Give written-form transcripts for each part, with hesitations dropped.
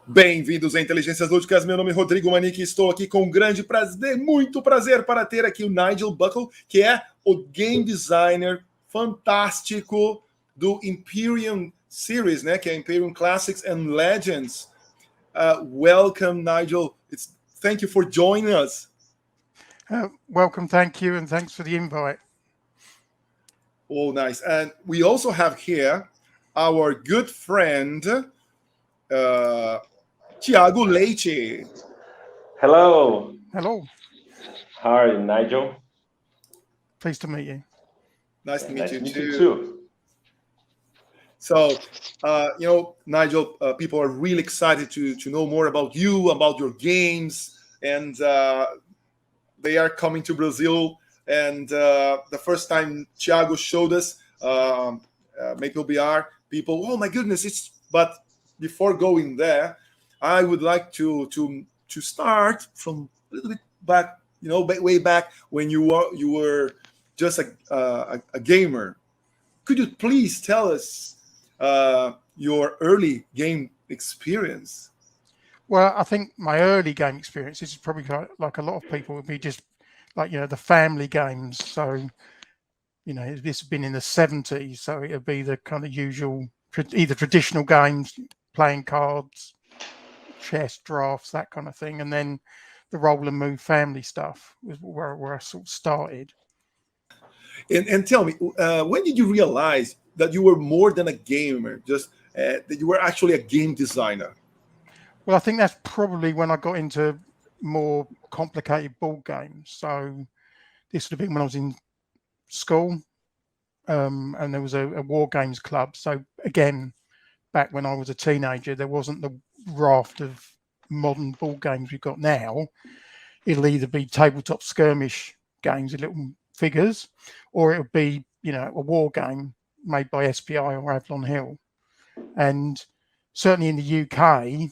Bem-vindos a Inteligências Lúdicas, meu nome é Rodrigo Manique e estou aqui com grande prazer, muito prazer para ter aqui o Nigel Buckle, que é o game designer fantástico do Imperium Series, né, que é Imperium Classics and Legends. Welcome, Nigel. Thank you for joining us. Welcome, thank you, and thanks for the invite. Oh, nice. And we also have here our good friend, Thiago Leite. Hello. Hello. How are you, Nigel? Pleased to meet you. Nice to meet nice you to meet too. you too. So, Nigel, people are really excited to know more about you, about your games, and they are coming to Brazil. And the first time Thiago showed us Meeple Br, people, oh my goodness! But before going there, I would like to start from a little bit back, way back when you were just a gamer. Could you please tell us your early game experience? Well, I think my early game experience is probably like a lot of people would be just like, the family games. So, this has been in the 70s. So it would be the kind of usual, either traditional games, playing cards, chess, drafts, that kind of thing. And then the roll and move family stuff was where I sort of started. And tell me, when did you realize that you were more than a gamer, just that you were actually a game designer? Well, I think that's probably when I got into more complicated board games. So this would have been when I was in school, and there was a war games club. So again, back when I was a teenager, there wasn't the raft of modern board games we've got now. It'll either be tabletop skirmish games with little figures, or it would be, a war game made by SPI or Avalon Hill. And certainly in the UK,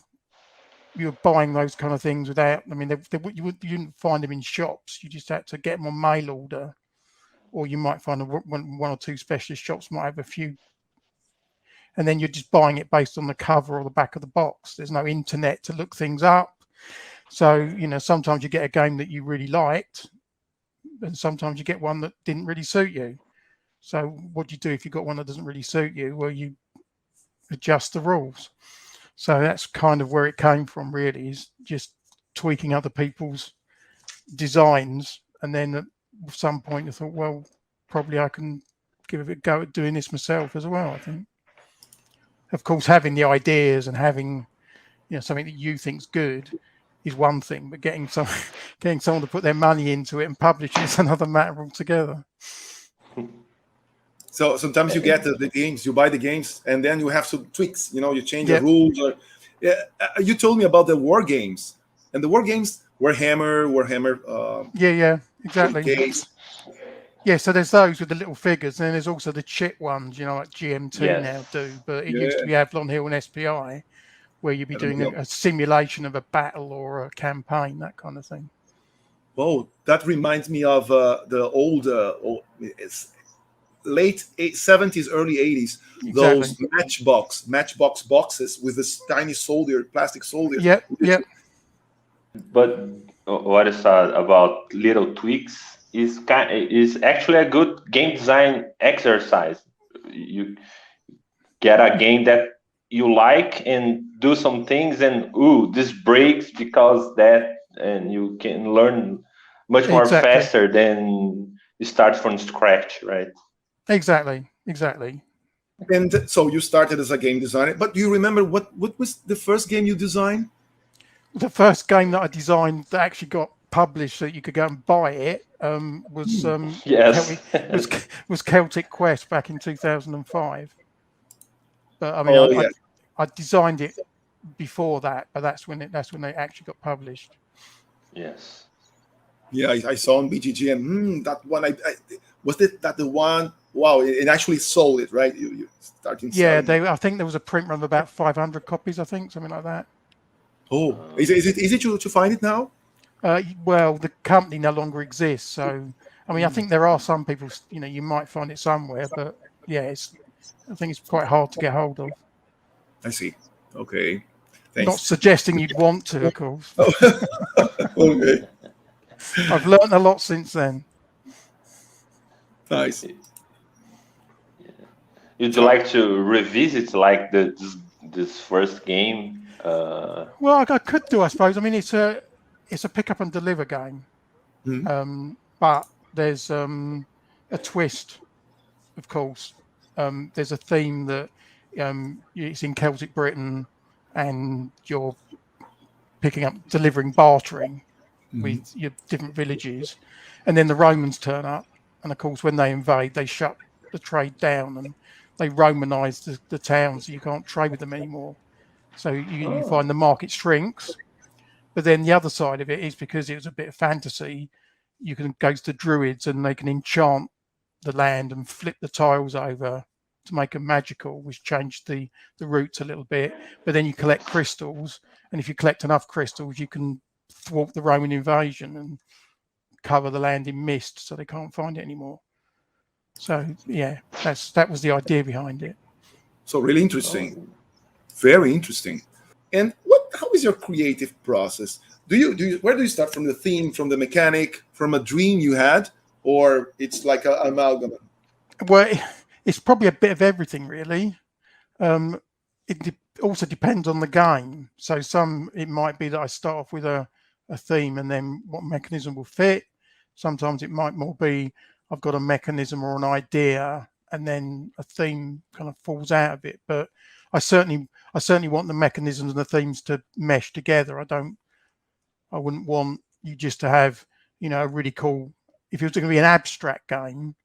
you were buying those kind of things without, you wouldn't find them in shops. You just had to get them on mail order, or you might find one or two specialist shops might have a few. And then you're just buying it based on the cover or the back of the box. There's no internet to look things up. So, sometimes you get a game that you really liked, and sometimes you get one that didn't really suit you. So what do you do if you've got one that doesn't really suit you? Well, you adjust the rules. So that's kind of where it came from, really, is just tweaking other people's designs. And then at some point I thought, well, probably I can give it a go at doing this myself as well, I think. Of course, having the ideas and having, something that you think's good is one thing, but getting someone to put their money into it and publish it is another matter altogether. So sometimes you get the games, you buy the games, and then you have some tweaks. You change the rules. You told me about the war games, and the war games Warhammer. Yeah, exactly. Yeah, so there's those with the little figures, and then there's also the chit ones, like GM2 now do, but it used to be Avalon Hill and SPI, where you'd be doing a simulation of a battle or a campaign, that kind of thing. Oh, that reminds me of the old, late 70s, early 80s, those matchbox boxes with this tiny plastic soldier. Yep. But what is about little tweaks is actually a good game design exercise. You get a game that you like and do some things, and this breaks because that, and you can learn much more faster than you start from scratch, right? Exactly. And so you started as a game designer, but do you remember what was the first game you designed? The first game that I designed that actually got published so that you could go and buy it was Celtic Quest back in 2005. But I designed it before that, but that's when they actually got published. Yes. Yeah, I saw on BGG, and that one, was it that the one? Wow, it actually sold it, right? You starting. Yeah, I think there was a print run of about 500 copies, I think, something like that. Oh, is it easy to find it now? Well, the company no longer exists, so I think there are some people, you might find it somewhere, but yeah, I think it's quite hard to get hold of. I see. Okay. Thanks. Not suggesting you'd want to, of course. Okay. I've learned a lot since then. Nice. Would you like to revisit like this first game? Well, I could do, I suppose. I mean, it's a pick up and deliver game, but there's a twist, of course. There's a theme that it's in Celtic Britain, and you're delivering bartering with your different villages, and then the Romans turn up, and of course, when they invade, they shut the trade down and they Romanize the town, so you can't trade with them anymore. So you find the market shrinks. But then the other side of it is, because it was a bit of fantasy, you can go to druids and they can enchant the land and flip the tiles over to make them magical, which changed the roots a little bit. But then you collect crystals, and if you collect enough crystals, you can thwart the Roman invasion and cover the land in mist so they can't find it anymore. So yeah, that was the idea behind it. So really interesting. Very interesting. And how is your creative process? Where do you start, from the theme, from the mechanic, from a dream you had, or it's like an amalgam? Well, it's probably a bit of everything, really. It also depends on the game. So it might be that I start off with a theme and then what mechanism will fit. Sometimes it might more be I've got a mechanism or an idea and then a theme kind of falls out of it. But I certainly want the mechanisms and the themes to mesh together. I wouldn't want you just to have, a really cool. If it was going to be an abstract game,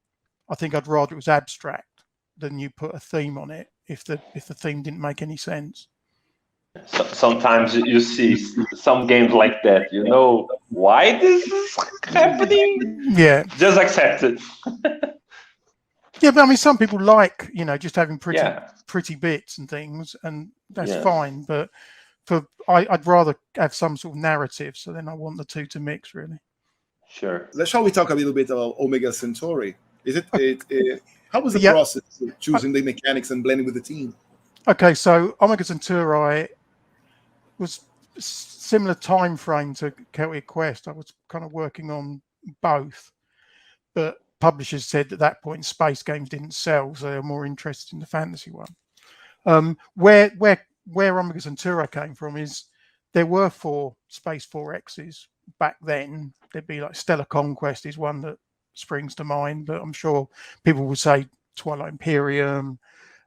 I think I'd rather it was abstract than you put a theme on it if the theme didn't make any sense. So, sometimes you see some games like that. You know why this is happening? Yeah. Just accept it. Yeah, but I mean, some people like, just having pretty bits and things, and that's fine. But I'd rather have some sort of narrative. So then I want the two to mix, really. Sure. Shall we talk a little bit about Omega Centauri? How was the process of choosing the mechanics and blending with the team? Okay, so Omega Centauri was similar time frame to Celtic Quest. I was kind of working on both, but publishers said at that point space games didn't sell, so they were more interested in the fantasy one. Where Omega Centauri came from is there were 4 Space 4Xs back then. There'd be like Stellar Conquest is one that springs to mind, but I'm sure people would say Twilight Imperium,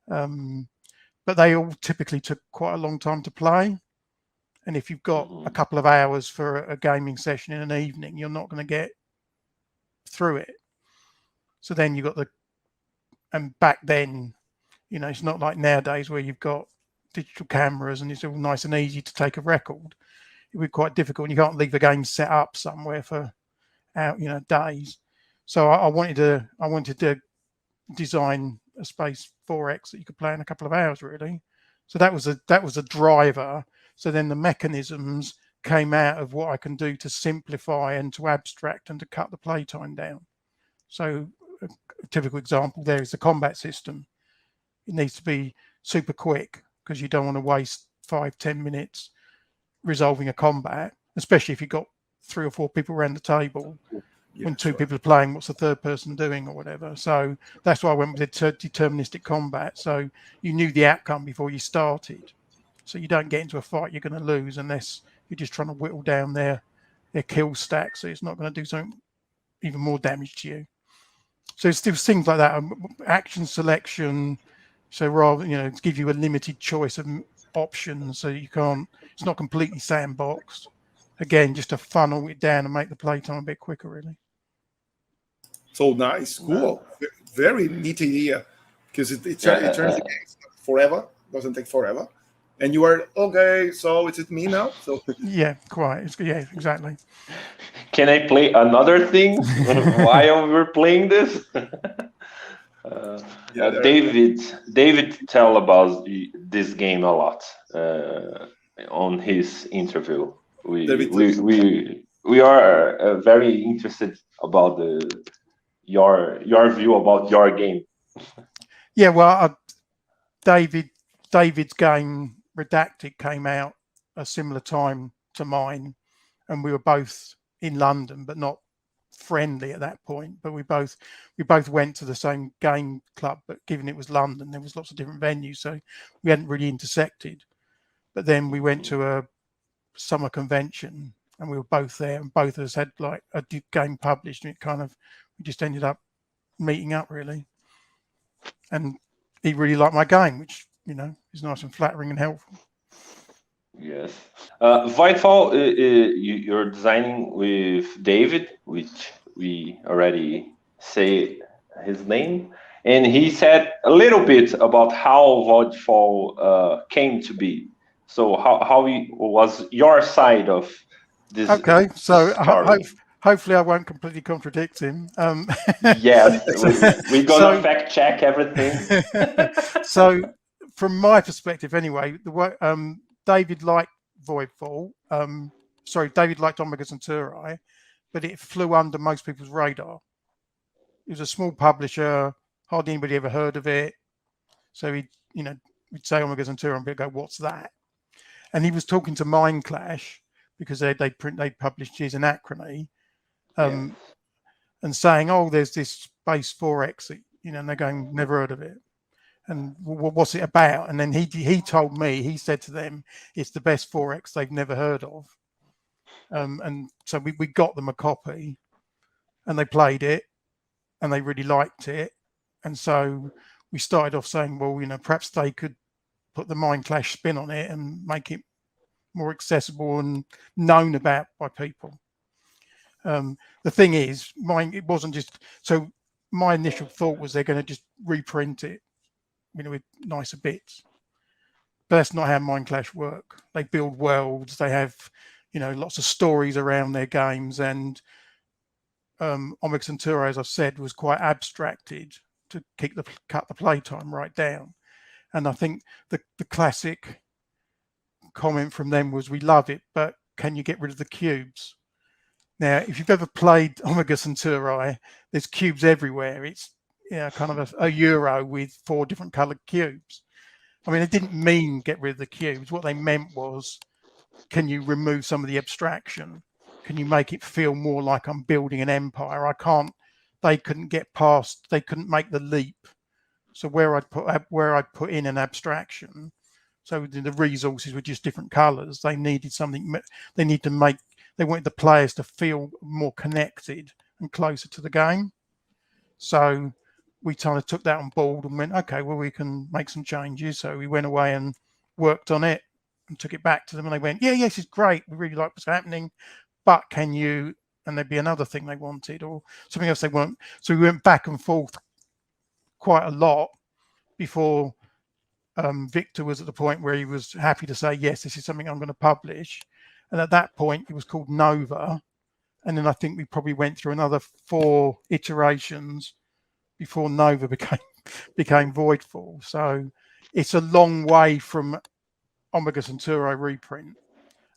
but they all typically took quite a long time to play. And if you've got a couple of hours for a gaming session in an evening, you're not going to get through it. So then you got and back then, it's not like nowadays where you've got digital cameras and it's all nice and easy to take a record. It would be quite difficult, and you can't leave the game set up somewhere for days. So I wanted to design a Space 4X that you could play in a couple of hours, really. So that was a driver. So then the mechanisms came out of what I can do to simplify and to abstract and to cut the playtime down. So a typical example there is the combat system. It needs to be super quick because you don't want to waste 5-10 minutes resolving a combat, especially if you've got 3 or 4 people around the table. When 2 people are playing, what's the third person doing or whatever? So that's why I went with the deterministic combat. So you knew the outcome before you started. So you don't get into a fight you're going to lose unless you're just trying to whittle down their kill stack. So it's not going to do something even more damage to you. So it's still things like that. Action selection. So rather, to give you a limited choice of options, so it's not completely sandboxed. Again, just to funnel it down and make the playtime a bit quicker, really. So nice, cool, very neat idea, because it turns the game forever. Doesn't take forever, and you are okay. So it's me now. So yeah, quite. Exactly. Can I play another thing while we're playing this? David tell about this game a lot on his interview. We are very interested about your view about your game. Yeah, well, David's game Redacted came out a similar time to mine, and we were both in London, but not friendly at that point. But we both went to the same game club, but given it was London, there was lots of different venues, so we hadn't really intersected. But then we went to a summer convention, and we were both there, and both of us had like a game published, and we just ended up meeting up really. And he really liked my game, which is nice and flattering and helpful. Yes. Voidfall, you're designing with David, which we already say his name, and he said a little bit about how Voidfall came to be. So how was your side of this? Okay, so story? Hopefully I won't completely contradict him. Yes, we're gonna fact check everything. So from my perspective, anyway, David liked Voidfall. David liked Omega Centauri, but it flew under most people's radar. It was a small publisher, hardly anybody ever heard of it. So we'd say Omega Centauri and we'd go, "What's that?" And he was talking to Mind Clash because they published his Anachrony, and saying, "Oh, there's this Space 4X," and they're going, "Never heard of it." And what's it about? And then he told me, he said to them, it's the best 4X they've never heard of. And so we got them a copy, and they played it, and they really liked it. And so we started off saying, well, perhaps they could put the Mind Clash spin on it and make it more accessible and known about by people. The thing is, it wasn't just so. My initial thought was they're going to just reprint it, with nicer bits. But that's not how Mind Clash work. They build worlds. They have, lots of stories around their games. And Omega Centauri, as I've said, was quite abstracted to cut the playtime right down. And I think the classic comment from them was, "We love it, but can you get rid of the cubes?" Now, if you've ever played Omega Centauri, there's cubes everywhere. It's kind of a Euro with 4 different coloured cubes. I mean, it didn't mean get rid of the cubes. What they meant was, can you remove some of the abstraction? Can you make it feel more like I'm building an empire? They couldn't make the leap. So where I'd put in an abstraction, so the resources were just different colours. They needed something. They wanted the players to feel more connected and closer to the game. So we kind of took that on board and went, okay, well, we can make some changes. So we went away and worked on it and took it back to them. And they went, yes, it's great. We really like what's happening. But can you, and there'd be another thing they wanted or something else they want. So we went back and forth quite a lot before Victor was at the point where he was happy to say, yes, this is something I'm going to publish. And at that point, it was called Nova. And then I think we probably went through another 4 iterations before Nova became Voidfall. So it's a long way from Omega Centauri reprint.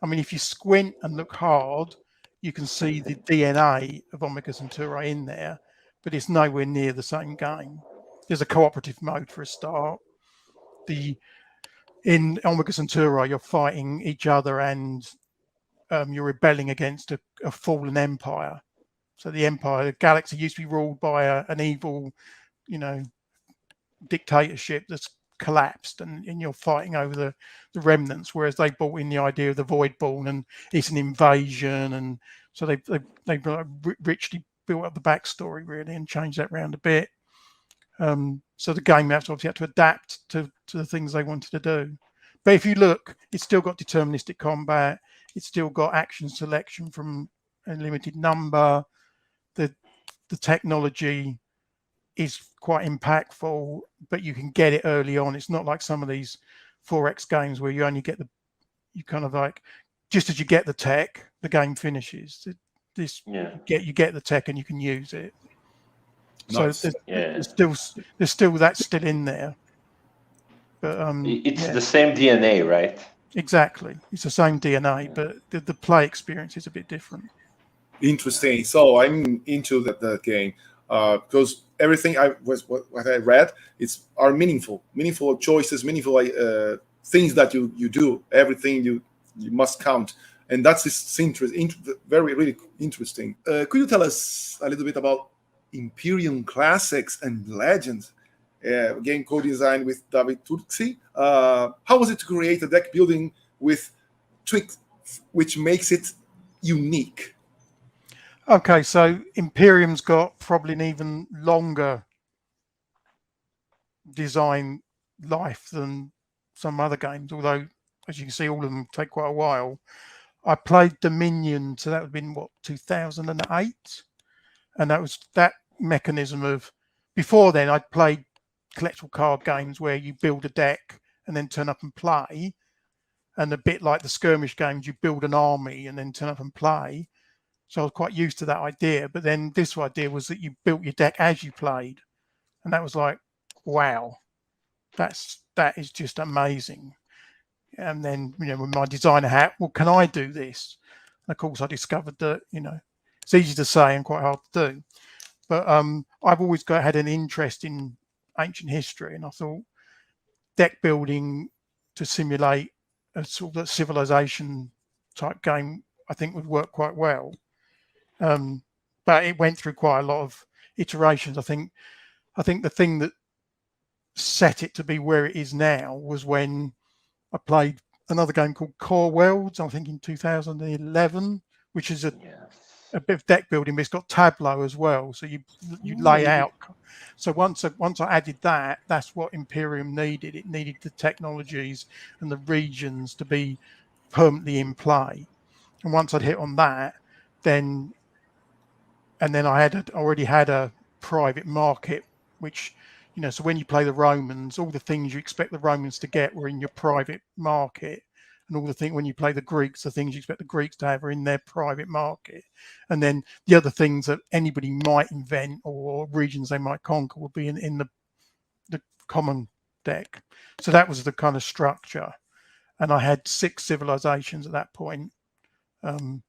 I mean, if you squint and look hard, you can see the DNA of Omega Centauri in there, but it's nowhere near the same game. There's a cooperative mode for a start. In Omega Centauri, you're fighting each other and you're rebelling against a fallen empire. So the galaxy used to be ruled by an evil, dictatorship that's collapsed, and you're fighting over the remnants. Whereas they brought in the idea of the Voidborn, and it's an invasion, and so they richly built up the backstory really and changed that around a bit. So the game maps obviously had to adapt to the things they wanted to do. But if you look, it's still got deterministic combat. It's still got action selection from a limited number. The technology is quite impactful, but you can get it early on. It's not like some of these 4X games where you only get just as you get the tech, the game finishes. You get the tech and you can use it. Nice. So there's still that's still in there. But it's the same DNA, right? Exactly. It's the same DNA, but the play experience is a bit different. Interesting. So I'm into the game because everything what I read are meaningful choices, meaningful things that you do. Everything you must count. And that's very, really interesting. Could you tell us a little bit about Imperium Classics and Legends? Game co-design with David Turksi. How was it to create a deck building with tricks which makes it unique? Okay, so Imperium's got probably an even longer design life than some other games, although, as you can see, all of them take quite a while. I played Dominion, so that would have been, 2008? And that was that mechanism of, before then, I'd played collectible card games where you build a deck and then turn up and play. And a bit like the skirmish games, you build an army and then turn up and play. So I was quite used to that idea. But then this idea was that you built your deck as you played. And that was like, wow, that is just amazing. And then, with my designer hat, well, can I do this? And of course, I discovered that, it's easy to say and quite hard to do. But I've always had an interest in ancient history, and I thought deck building to simulate a sort of civilization type game, I think would work quite well. But it went through quite a lot of iterations. I think the thing that set it to be where it is now was when I played another game called Core Worlds, I think in 2011, which is a bit of deck building, but it's got tableau as well. So you lay out. So once I added that, that's what Imperium needed. It needed the technologies and the regions to be permanently in play. And once I'd hit on that, then I already had a private market, which, so when you play the Romans, all the things you expect the Romans to get were in your private market. And all the things when you play the Greeks, the things you expect the Greeks to have are in their private market. And then the other things that anybody might invent or regions they might conquer would be in the common deck. So that was the kind of structure. And I had 6 civilizations at that point. The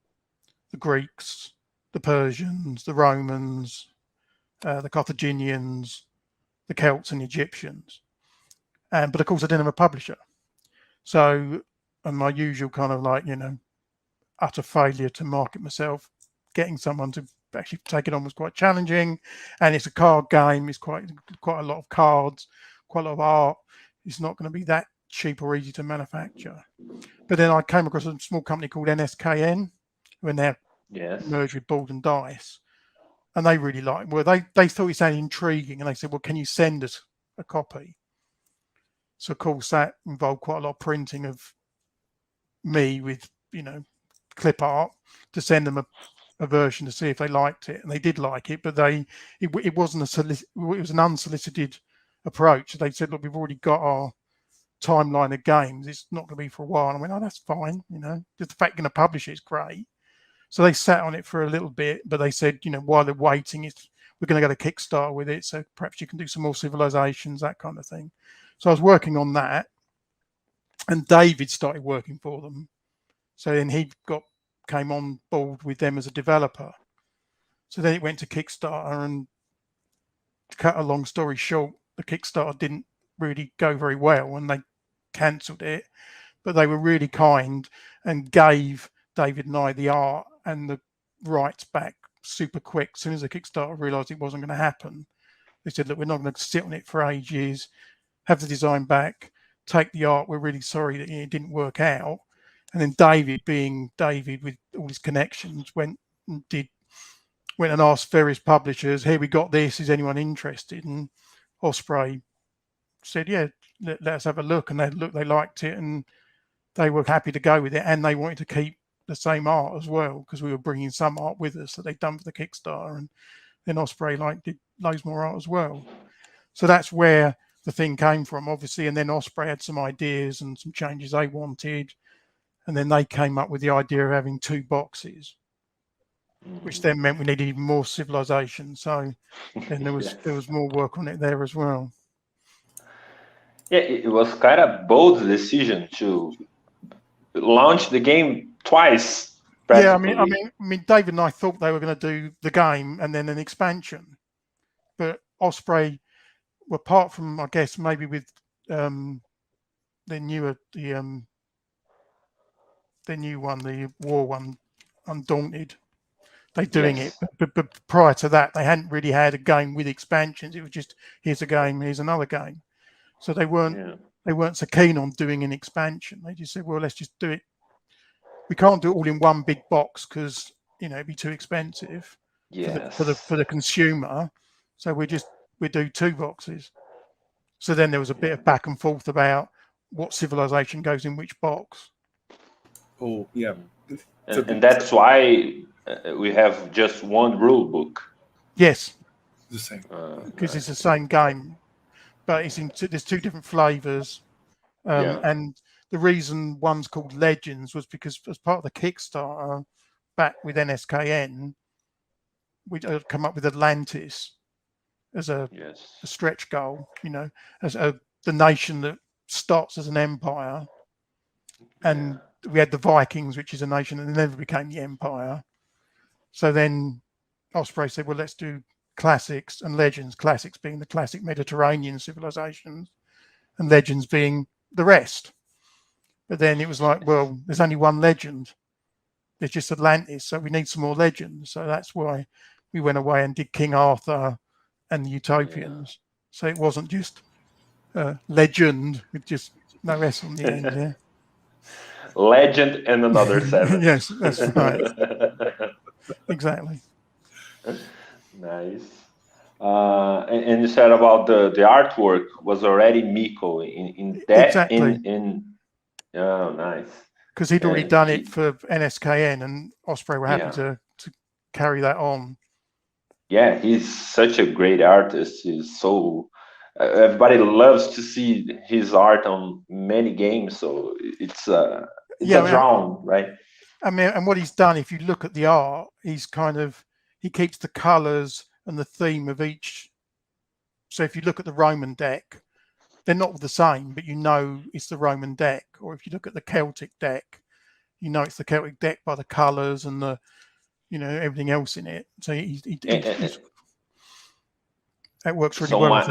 Greeks, the Persians, the Romans, the Carthaginians, the Celts and the Egyptians. But of course I didn't have a publisher. So, and my usual kind of utter failure to market myself, getting someone to actually take it on was quite challenging. And it's a card game. It's quite a lot of cards, quite a lot of art. It's not going to be that cheap or easy to manufacture. But then I came across a small company called NSKN, who are now merged with Board and Dice. And they really liked, they thought it sounded intriguing. And they said, well, can you send us a copy? So, of course, that involved quite a lot of printing of me with, clip art to send them a version to see if they liked it. And they did like it, but it wasn't it was an unsolicited approach. They said, look, we've already got our timeline of games. It's not going to be for a while. And I went, oh, that's fine. Just the fact you're going to publish it is great. So they sat on it for a little bit, but they said, while they're waiting, we're going to go to Kickstarter with it. So perhaps you can do some more civilizations, that kind of thing. So I was working on that, and David started working for them. So then he came on board with them as a developer. So then it went to Kickstarter, and to cut a long story short, the Kickstarter didn't really go very well, and they cancelled it. But they were really kind and gave David and I the art and the rights back super quick. As soon as the Kickstarter realised it wasn't going to happen, they said, look, we're not going to sit on it for ages. Have the design back, take the art. We're really sorry that it didn't work out. And then David, being David with all his connections, went and asked various publishers, "Here, we got this. Is anyone interested?" And Osprey said, "Yeah, let us have a look." And they liked it, and they were happy to go with it. And they wanted to keep the same art as well, because we were bringing some art with us that they'd done for the Kickstarter. And then Osprey did loads more art as well. So that's where the thing came from, obviously. And then Osprey had some ideas and some changes they wanted. And then they came up with the idea of having 2 boxes, which then meant we needed even more civilization. So then there was more work on it there as well. Yeah, it was kind of bold decision to launch the game twice. Yeah, I mean, David and I thought they were going to do the game and then an expansion, but Osprey, apart from, I guess, maybe with the their new one, the war one, Undaunted. They're doing it, but prior to that, they hadn't really had a game with expansions. It was just here's a game, here's another game. So they weren't so keen on doing an expansion. They just said, well, let's just do it. We can't do it all in one big box because it'd be too expensive for the consumer. So we do 2 boxes. So then there was a bit of back and forth about what civilization goes in which box. Oh yeah, and that's why we have just one rule book. Yes, the same because it's the same game, but there's 2 different flavors. And the reason one's called Legends was because as part of the Kickstarter back with NSKN, we'd come up with Atlantis as a stretch goal, as the nation that starts as an empire. And we had the Vikings, which is a nation that never became the empire. So then Osprey said, well, let's do Classics and Legends, Classics being the classic Mediterranean civilizations and Legends being the rest. But then it was like, well, there's only one legend. There's just Atlantis, so we need some more legends. So that's why we went away and did King Arthur and the Utopians. So it wasn't just legend with just no S on the end. Yeah. Legend and another 7. Yes, that's right. Exactly. Nice. And you said about the artwork was already Meeple in that. Exactly. Oh, nice. Because he'd already done it for NSKN, and Osprey were happy to carry that on. Yeah, he's such a great artist. He's so everybody loves to see his art on many games. So it's a drawn, right? I mean, and what he's done, if you look at the art, he keeps the colours and the theme of each. So if you look at the Roman deck, they're not the same, but it's the Roman deck. Or if you look at the Celtic deck, it's the Celtic deck by the colours and the, everything else in it. So that works really well.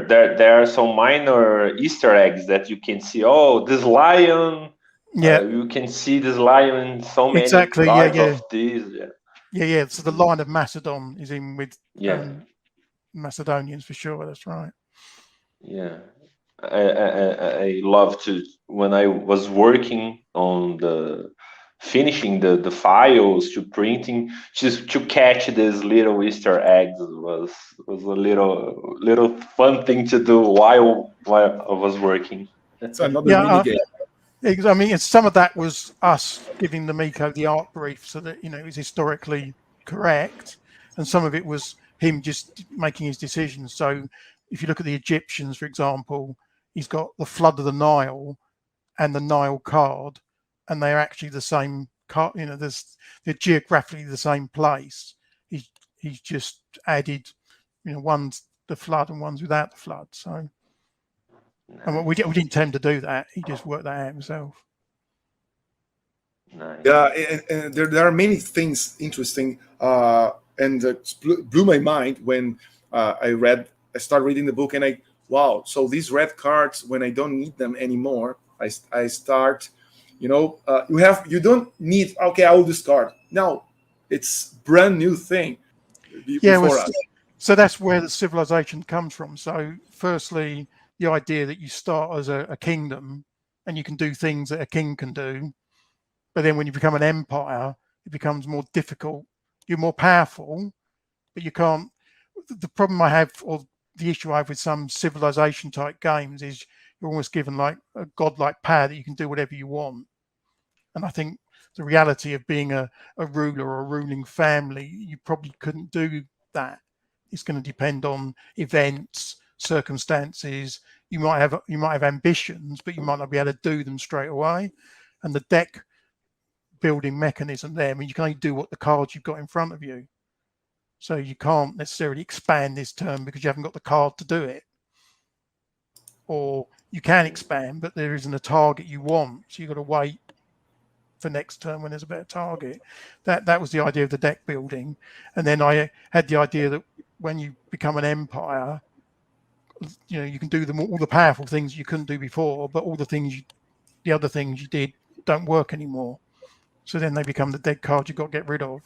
There are some minor Easter eggs that you can see. Oh, this lion. Yeah, you can see this lion in so many exactly. cards of these. Yeah. So the line of Macedon is in with Macedonians for sure. That's right. Yeah, I love to when I was working on finishing the files to printing, just to catch these little Easter eggs was a little fun thing to do while I was working. It's another mini game. I mean, some of that was us giving the Miko the art brief so that it was historically correct, and some of it was him just making his decisions. So if you look at the Egyptians, for example, he's got the flood of the Nile and the Nile card, and they're actually the same card. They're geographically the same place. He's just added, one's the flood and one's without the flood. So. And we didn't tell him to do that. He just worked that out himself. Nice. Yeah, and there are many things interesting, and blew my mind when I started reading the book, and so these red cards, when I don't need them anymore, I start, you don't need, okay, I will discard. No, it's brand new thing before us. So that's where the civilization comes from. So firstly, the idea that you start as a kingdom and you can do things that a king can do. But then when you become an empire, it becomes more difficult. You're more powerful, but you can't. The problem I have, or the issue I have with some civilization type games, is you're almost given like a godlike power that you can do whatever you want. And I think the reality of being a ruler or a ruling family, you probably couldn't do that. It's going to depend on events, circumstances. You might have ambitions, but you might not be able to do them straight away. And the deck building mechanism there, I mean, you can only do what the cards you've got in front of you. So you can't necessarily expand this turn because you haven't got the card to do it. Or you can expand, but there isn't a target you want, so you've got to wait for next turn when there's a better target. That was the idea of the deck building. And then I had the idea that when you become an empire, you can do all the powerful things you couldn't do before, but all the other things you did don't work anymore. So then they become the dead cards you've got to get rid of.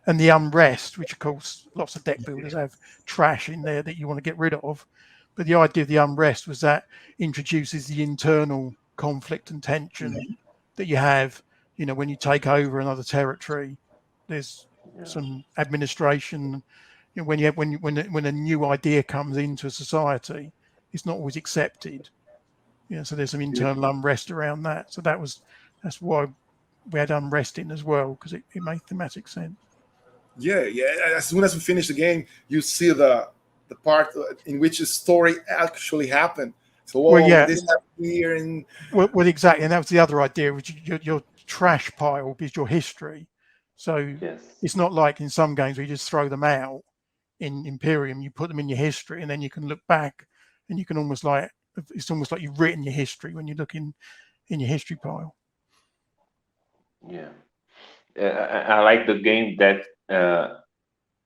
And the unrest, which of course lots of deck builders have trash in there that you want to get rid of. But the idea of the unrest was that introduces the internal conflict and tension that you have, when you take over another territory. There's some administration. When a new idea comes into a society, it's not always accepted. So there's some internal unrest around that. So that's why we had unrest in as well, because it made thematic sense. Yeah. As soon as we finish the game, you see the part in which the story actually happened. So, this happened here, and well, exactly, and that was the other idea, which your trash pile is your history. So it's not like in some games where you just throw them out. In Imperium, you put them in your history, and then you can look back, and you can it's almost like you've written your history when you look in your history pile. Yeah, I like the game that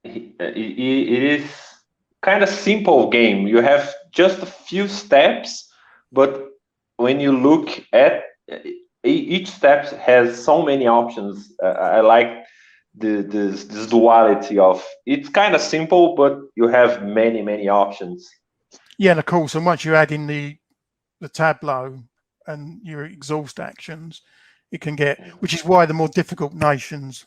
it is kind of simple game. You have just a few steps, but when you look at each step has so many options. I like this duality of it's kind of simple, but you have many options. Yeah, and of course, and once you add in the tableau and your exhaust actions, it can get, which is why the more difficult nations,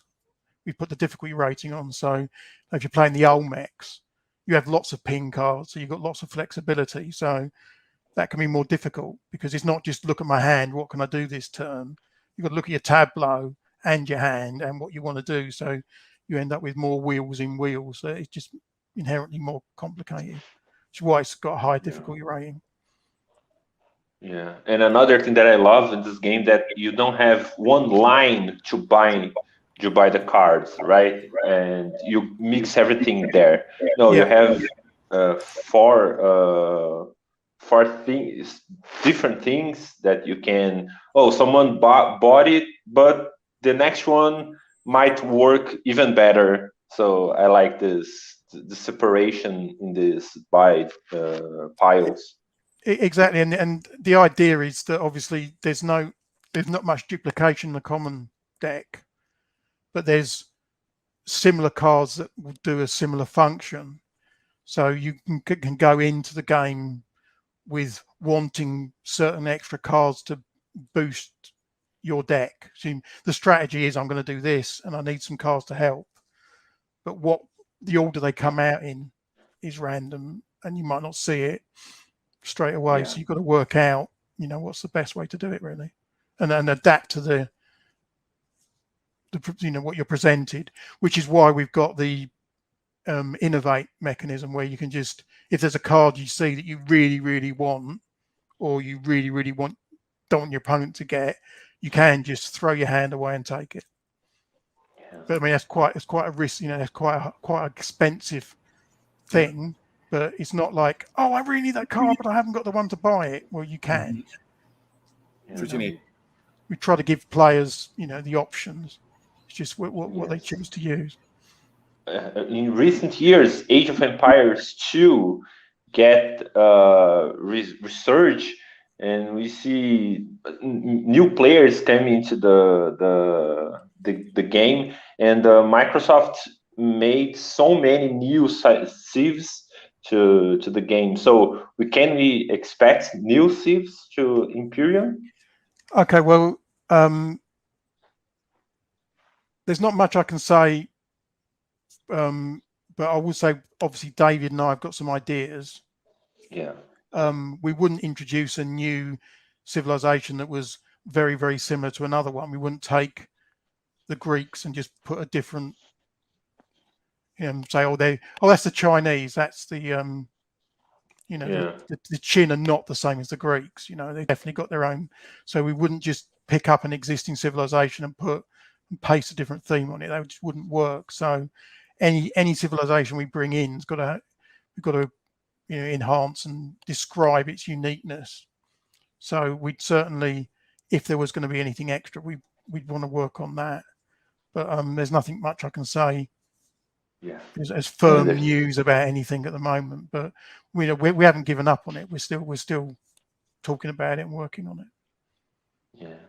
we put the difficulty rating on. So if you're playing the Olmecs, you have lots of ping cards, so you've got lots of flexibility. So that can be more difficult because it's not just look at my hand, what can I do this turn? You've got to look at your tableau and your hand and what you want to do. So you end up with more wheels in wheels. So it's just inherently more complicated, which is why it's got a high difficulty rating. Yeah, and another thing that I love in this game that you don't have one line to buy the cards, right? And you mix everything there. No, you have four things, different things that you can. Oh, someone bought it, but the next one might work even better. So I like the separation in this by piles. Exactly, and the idea is that obviously there's not much duplication in the common deck, but there's similar cards that will do a similar function. So you can go into the game with wanting certain extra cards to boost your deck. So the strategy is I'm going to do this and I need some cards to help. But what the order they come out in is random and you might not see it straight away. Yeah. So you've got to work out, what's the best way to do it really, and adapt to the what you're presented, which is why we've got the innovate mechanism where you can just, if there's a card you see that you really want, or you really don't want your opponent to get, you can just throw your hand away and take it. Yeah. But I mean, it's quite a risk, it's quite an expensive thing. Yeah. But it's not like, oh, I really need that card, but I haven't got the one to buy it. Well, you can. We try to give players, the options. It's just what they choose to use. In recent years, Age of Empires 2 get research, and we see new players coming into the game, and Microsoft made so many new civs to the game. So can we expect new civs to Imperium? Okay, well, there's not much I can say, but I will say, obviously, David and I have got some ideas. Yeah. We wouldn't introduce a new civilization that was very similar to another one. We wouldn't take the Greeks and just put a different, say, that's the Chinese, that's the, the Qin are not the same as the Greeks. They definitely got their own. So we wouldn't just pick up an existing civilization and paste a different theme on it. That just wouldn't work. So any civilization we bring in we've got to enhance and describe its uniqueness. So we'd certainly, if there was going to be anything extra, we'd want to work on that. But there's nothing much I can say as firm news about anything at the moment. But we haven't given up on it. We're still talking about it and working on it. Yeah.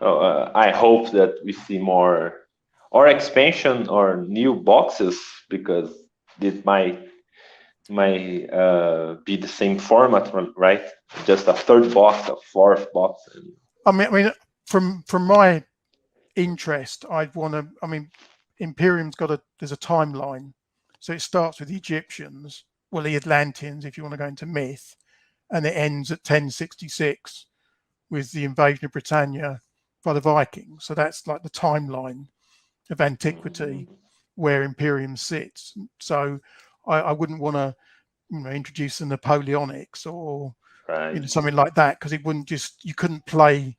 I hope that we see more or expansion or new boxes, because it might be the same format, right? Just a third box, a fourth box. I mean, from my interest, I'd want to. I mean, Imperium's there's a timeline, so it starts with the Egyptians, well, the Atlanteans, if you want to go into myth, and it ends at 1066 with the invasion of Britannia by the Vikings. So that's like the timeline of antiquity where Imperium sits. So I wouldn't want to, introduce the Napoleonics or something like that, because it wouldn't you couldn't play.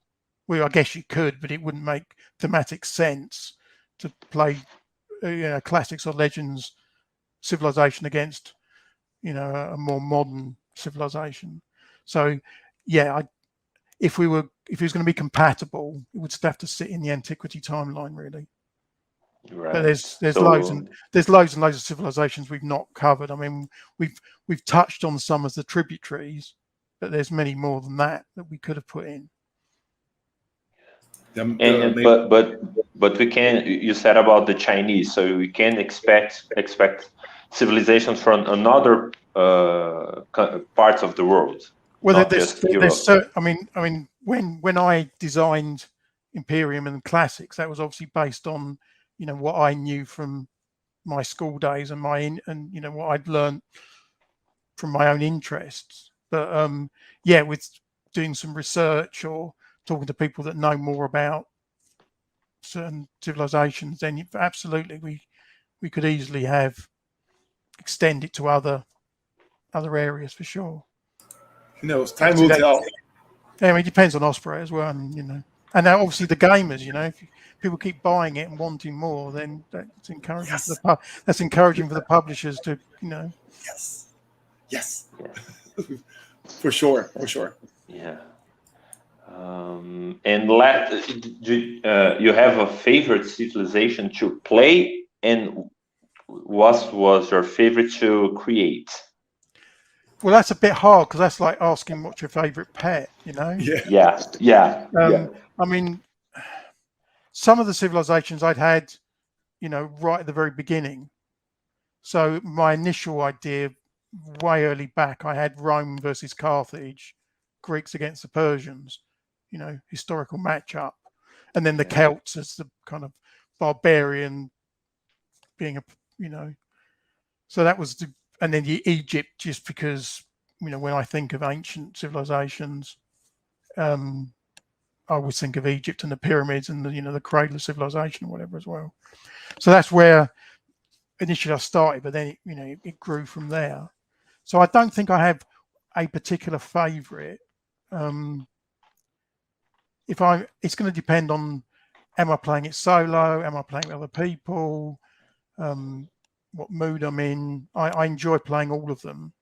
Well, I guess you could, but it wouldn't make thematic sense to play, classics or legends civilization against, a more modern civilization. So, yeah, if it was going to be compatible, it would still have to sit in the antiquity timeline, really. Right. But there's loads and loads of civilizations we've not covered. I mean, we've touched on some of the tributaries, but there's many more than that we could have put in. But we can. You said about the Chinese, so we can expect civilizations from another parts of the world. Well, I mean, when I designed Imperium and Classics, that was obviously based on what I knew from my school days and what I'd learned from my own interests. But with doing some research or talking to people that know more about certain civilizations, then absolutely we could easily extend it to other areas for sure. Time will tell. Yeah, I mean, it depends on Osprey as well, and and now obviously the gamers. If people keep buying it and wanting more, then that's encouraging. Yes. That's encouraging for the publishers to Yes. For sure. Yeah. And you have a favorite civilization to play, and what was your favorite to create? Well, that's a bit hard, because that's like asking what's your favorite pet, Yeah. I mean, some of the civilizations I'd had, right at the very beginning. So my initial idea, way early back, I had Rome versus Carthage, Greeks against the Persians, historical matchup, and then the Celts as the kind of barbarian being so that was and then Egypt, just because when I think of ancient civilizations, I always think of Egypt and the pyramids and the cradle of civilization or whatever as well. So that's where initially I started, but then it grew from there. So I don't think I have a particular favorite. It's going to depend on, am I playing it solo? Am I playing with other people? What mood I'm in. I enjoy playing all of them.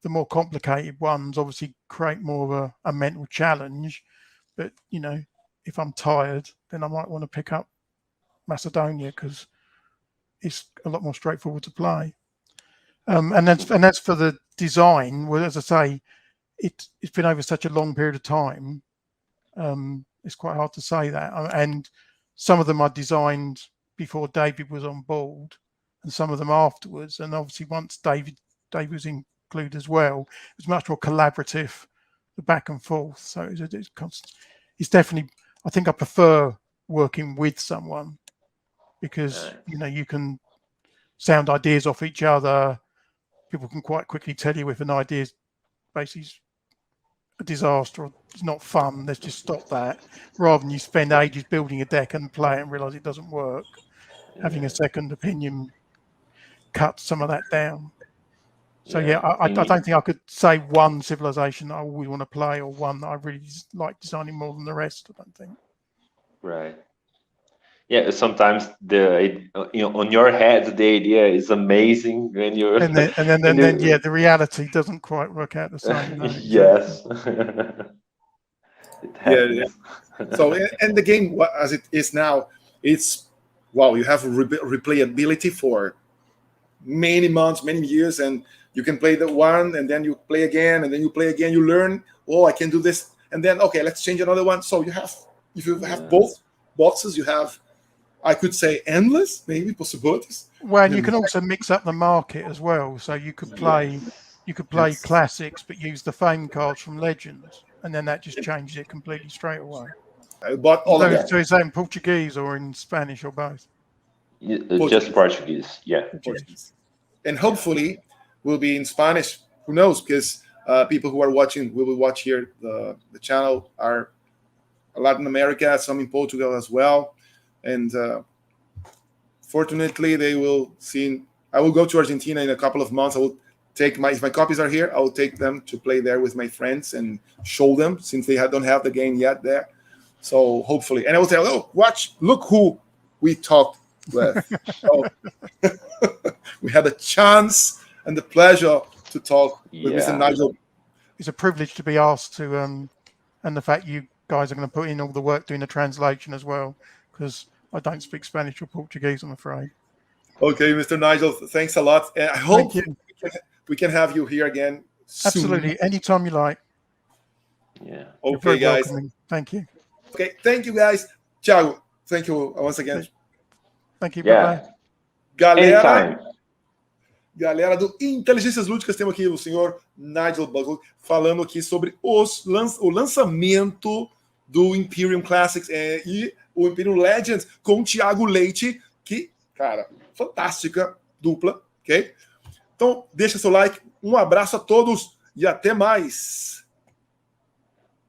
The more complicated ones obviously create more of a mental challenge. But, if I'm tired, then I might want to pick up Macedonia, because it's a lot more straightforward to play. And that's for the design. Well, as I say, it's been over such a long period of time. It's quite hard to say that. And some of them I designed before David was on board, and some of them afterwards. And obviously, once David was included as well, it was much more collaborative, the back and forth. So it's definitely. I think I prefer working with someone, because you can sound ideas off each other. People can quite quickly tell you if an idea is basically a disaster or it's not fun. Let's just stop that, rather than you spend ages building a deck and play it and realize it doesn't work. Having a second opinion cuts some of that down. So I don't think I could say one civilization I always want to play, or one that I really like designing more than the rest. I don't think. Right. Yeah, sometimes on your head the idea is amazing when you and then the reality doesn't quite work out the same. No, yes. It happens. So and the game as it is now, it's you have replayability for many months, many years, and you can play the one and then you play again and then you play again. You learn, I can do this, and then okay, let's change another one. So you have If you have both boxes, you have, I could say, endless maybe possibilities. Well, and you can also mix up the market as well. So you could play classics, but use the fame cards from Legends, and then that just changes it completely straight away. I bought all of that. So is that in Portuguese or in Spanish or both? Just Portuguese, yeah. Portuguese. And hopefully will be in Spanish. Who knows? Because people who are watching will watch here the channel are Latin America, some in Portugal as well, and fortunately they will see. I will go to Argentina in a couple of months. I will take if my copies are here, I will take them to play there with my friends and show them, since they don't have the game yet there. So hopefully, and I will say, oh, look who we talked with. So, we had a chance and the pleasure to talk with Mr. Nigel. It's a privilege to be asked to, and the fact you guys are going to put in all the work doing the translation as well, because I don't speak Spanish or Portuguese, I'm afraid. Okay, Mr. Nigel, thanks a lot. And I hope we can have you here again soon. Absolutely, anytime you like. Yeah. Okay, guys. Welcoming. Thank you. Okay, thank you, guys. Thiago, thank you once again. Thank you. Yeah. Bye-bye. Galera do Inteligências Lúdicas, temos aqui o senhor Nigel Buckle falando aqui sobre o lançamento do Imperium Classics e o Imperium Legends com o Thiago Leite, que, cara, fantástica dupla, ok? Então, deixa seu like, um abraço a todos e até mais!